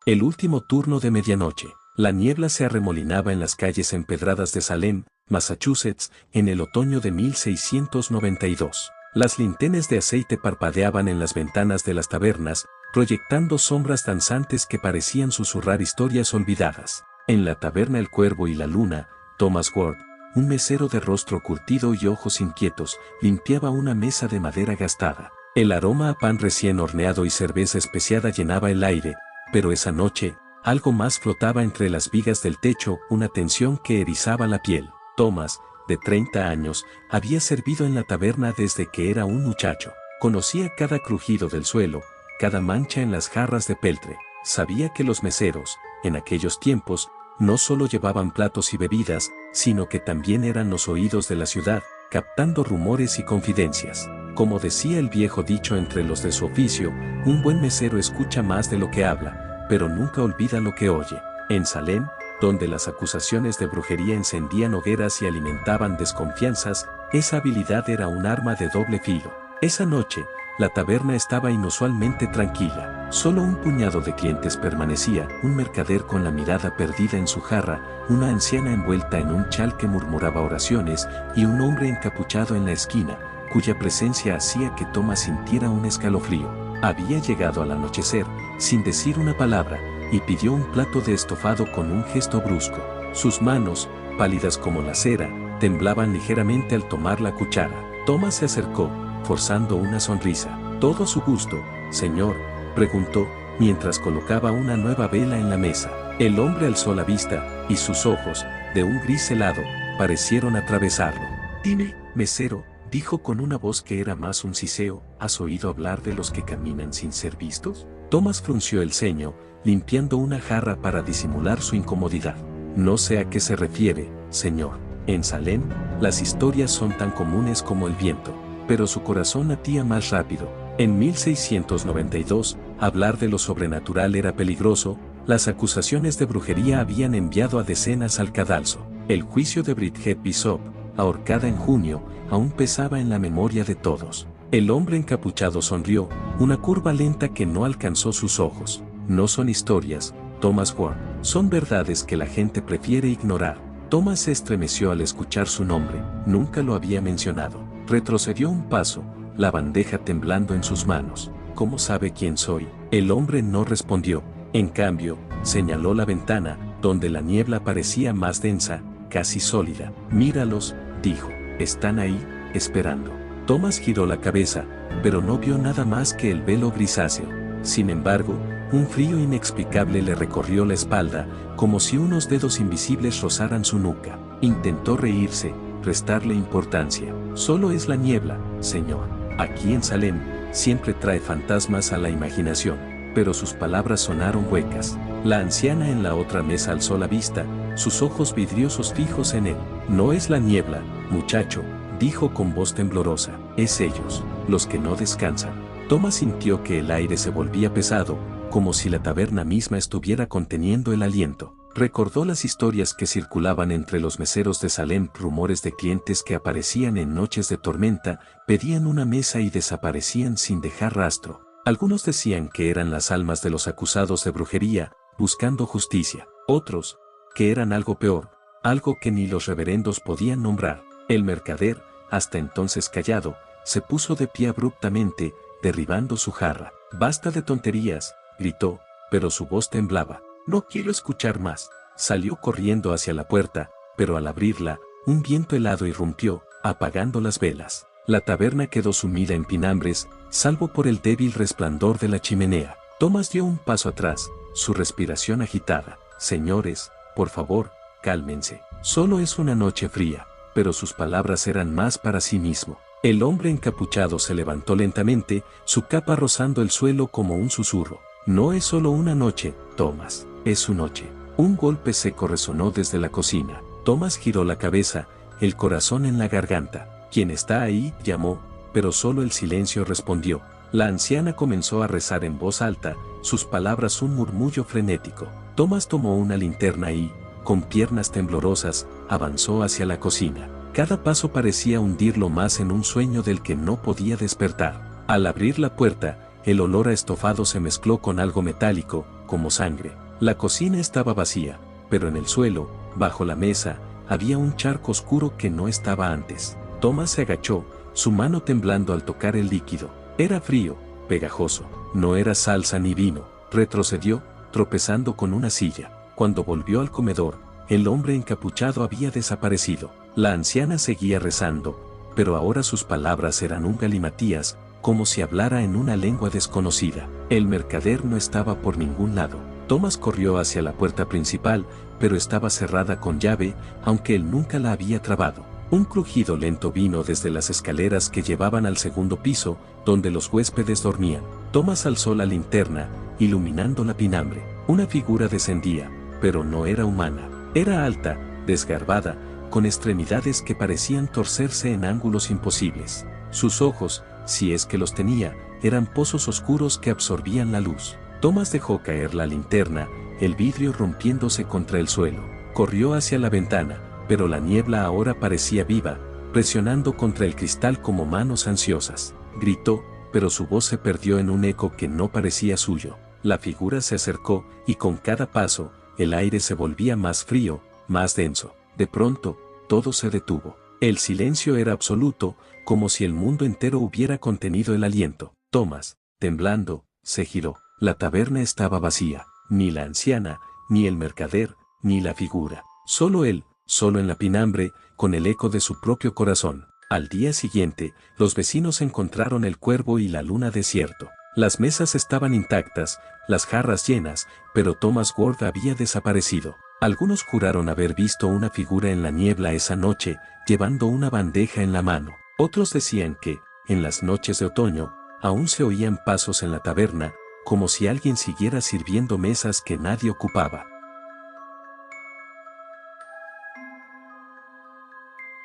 El último turno de medianoche. La niebla se arremolinaba en las calles empedradas de Salem, Massachusetts, en el otoño de 1692. Las linternas de aceite parpadeaban en las ventanas de las tabernas, proyectando sombras danzantes que parecían susurrar historias olvidadas. En la taberna El Cuervo y la Luna, Thomas Ward, un mesero de rostro curtido y ojos inquietos, limpiaba una mesa de madera gastada. El aroma a pan recién horneado y cerveza especiada llenaba el aire, pero esa noche, algo más flotaba entre las vigas del techo, una tensión que erizaba la piel. Thomas, de 30 años, había servido en la taberna desde que era un muchacho. Conocía cada crujido del suelo, cada mancha en las jarras de peltre. Sabía que los meseros, en aquellos tiempos, no solo llevaban platos y bebidas, sino que también eran los oídos de la ciudad, captando rumores y confidencias. Como decía el viejo dicho entre los de su oficio, un buen mesero escucha más de lo que habla, pero nunca olvida lo que oye. En Salem, donde las acusaciones de brujería encendían hogueras y alimentaban desconfianzas, esa habilidad era un arma de doble filo. Esa noche, la taberna estaba inusualmente tranquila. Solo un puñado de clientes permanecía, un mercader con la mirada perdida en su jarra, una anciana envuelta en un chal que murmuraba oraciones, y un hombre encapuchado en la esquina, cuya presencia hacía que Thomas sintiera un escalofrío. Había llegado al anochecer, sin decir una palabra, y pidió un plato de estofado con un gesto brusco. Sus manos, pálidas como la cera, temblaban ligeramente al tomar la cuchara. Thomas se acercó, forzando una sonrisa. ¿Todo a su gusto, señor?, preguntó, mientras colocaba una nueva vela en la mesa. El hombre alzó la vista, y sus ojos, de un gris helado, parecieron atravesarlo. «Dime, mesero», dijo con una voz que era más un siseo, «¿has oído hablar de los que caminan sin ser vistos?». Thomas frunció el ceño, limpiando una jarra para disimular su incomodidad. «No sé a qué se refiere, señor. En Salem, las historias son tan comunes como el viento». Pero su corazón latía más rápido. En 1692, hablar de lo sobrenatural era peligroso, las acusaciones de brujería habían enviado a decenas al cadalso. El juicio de Bridget Bishop, ahorcada en junio, aún pesaba en la memoria de todos. El hombre encapuchado sonrió, una curva lenta que no alcanzó sus ojos. «No son historias, Thomas Ward, son verdades que la gente prefiere ignorar». Thomas se estremeció al escuchar su nombre, nunca lo había mencionado. Retrocedió un paso, la bandeja temblando en sus manos. «¿Cómo sabe quién soy?». El hombre no respondió. En cambio, señaló la ventana, donde la niebla parecía más densa, casi sólida. «Míralos», dijo. «Están ahí, esperando». Thomas giró la cabeza, pero no vio nada más que el velo grisáceo. Sin embargo, un frío inexplicable le recorrió la espalda, como si unos dedos invisibles rozaran su nuca. Intentó reírse, restarle importancia. «Solo es la niebla, señor. Aquí en Salem, siempre trae fantasmas a la imaginación». Pero sus palabras sonaron huecas. La anciana en la otra mesa alzó la vista, sus ojos vidriosos fijos en él. «No es la niebla, muchacho», dijo con voz temblorosa. «Es ellos, los que no descansan». Thomas sintió que el aire se volvía pesado, como si la taberna misma estuviera conteniendo el aliento. Recordó las historias que circulaban entre los meseros de Salem, rumores de clientes que aparecían en noches de tormenta, pedían una mesa y desaparecían sin dejar rastro. Algunos decían que eran las almas de los acusados de brujería, buscando justicia. Otros, que eran algo peor, algo que ni los reverendos podían nombrar. El mercader, hasta entonces callado, se puso de pie abruptamente, derribando su jarra. «Basta de tonterías», gritó, pero su voz temblaba. «No quiero escuchar más». Salió corriendo hacia la puerta, pero al abrirla, un viento helado irrumpió, apagando las velas. La taberna quedó sumida en pinambres, salvo por el débil resplandor de la chimenea. Thomas dio un paso atrás, su respiración agitada. «Señores, por favor, cálmense. Solo es una noche fría». Pero sus palabras eran más para sí mismo. El hombre encapuchado se levantó lentamente, su capa rozando el suelo como un susurro. «No es solo una noche, Thomas, es su noche». Un golpe seco resonó desde la cocina. Thomas giró la cabeza, el corazón en la garganta. «¿Quién está ahí?», llamó, pero solo el silencio respondió. La anciana comenzó a rezar en voz alta, sus palabras un murmullo frenético. Thomas tomó una linterna y, con piernas temblorosas, avanzó hacia la cocina. Cada paso parecía hundirlo más en un sueño del que no podía despertar. Al abrir la puerta, el olor a estofado se mezcló con algo metálico, como sangre. La cocina estaba vacía, pero en el suelo, bajo la mesa, había un charco oscuro que no estaba antes. Thomas se agachó, su mano temblando al tocar el líquido. Era frío, pegajoso, no era salsa ni vino. Retrocedió, tropezando con una silla. Cuando volvió al comedor, el hombre encapuchado había desaparecido. La anciana seguía rezando, pero ahora sus palabras eran un galimatías, como si hablara en una lengua desconocida. El mercader no estaba por ningún lado. Thomas corrió hacia la puerta principal, pero estaba cerrada con llave, aunque él nunca la había trabado. Un crujido lento vino desde las escaleras que llevaban al segundo piso, donde los huéspedes dormían. Thomas alzó la linterna, iluminando la pinambre. Una figura descendía, pero no era humana. Era alta, desgarbada, con extremidades que parecían torcerse en ángulos imposibles. Sus ojos, si es que los tenía, eran pozos oscuros que absorbían la luz. Thomas dejó caer la linterna, el vidrio rompiéndose contra el suelo. Corrió hacia la ventana, pero la niebla ahora parecía viva, presionando contra el cristal como manos ansiosas. Gritó, pero su voz se perdió en un eco que no parecía suyo. La figura se acercó, y con cada paso, el aire se volvía más frío, más denso. De pronto, todo se detuvo. El silencio era absoluto, como si el mundo entero hubiera contenido el aliento. Thomas, temblando, se giró. La taberna estaba vacía. Ni la anciana, ni el mercader, ni la figura. Solo él, solo en la pinambre, con el eco de su propio corazón. Al día siguiente, los vecinos encontraron el cuervo y la luna desierto. Las mesas estaban intactas, las jarras llenas, pero Thomas Ward había desaparecido. Algunos juraron haber visto una figura en la niebla esa noche, llevando una bandeja en la mano. Otros decían que, en las noches de otoño, aún se oían pasos en la taberna, como si alguien siguiera sirviendo mesas que nadie ocupaba.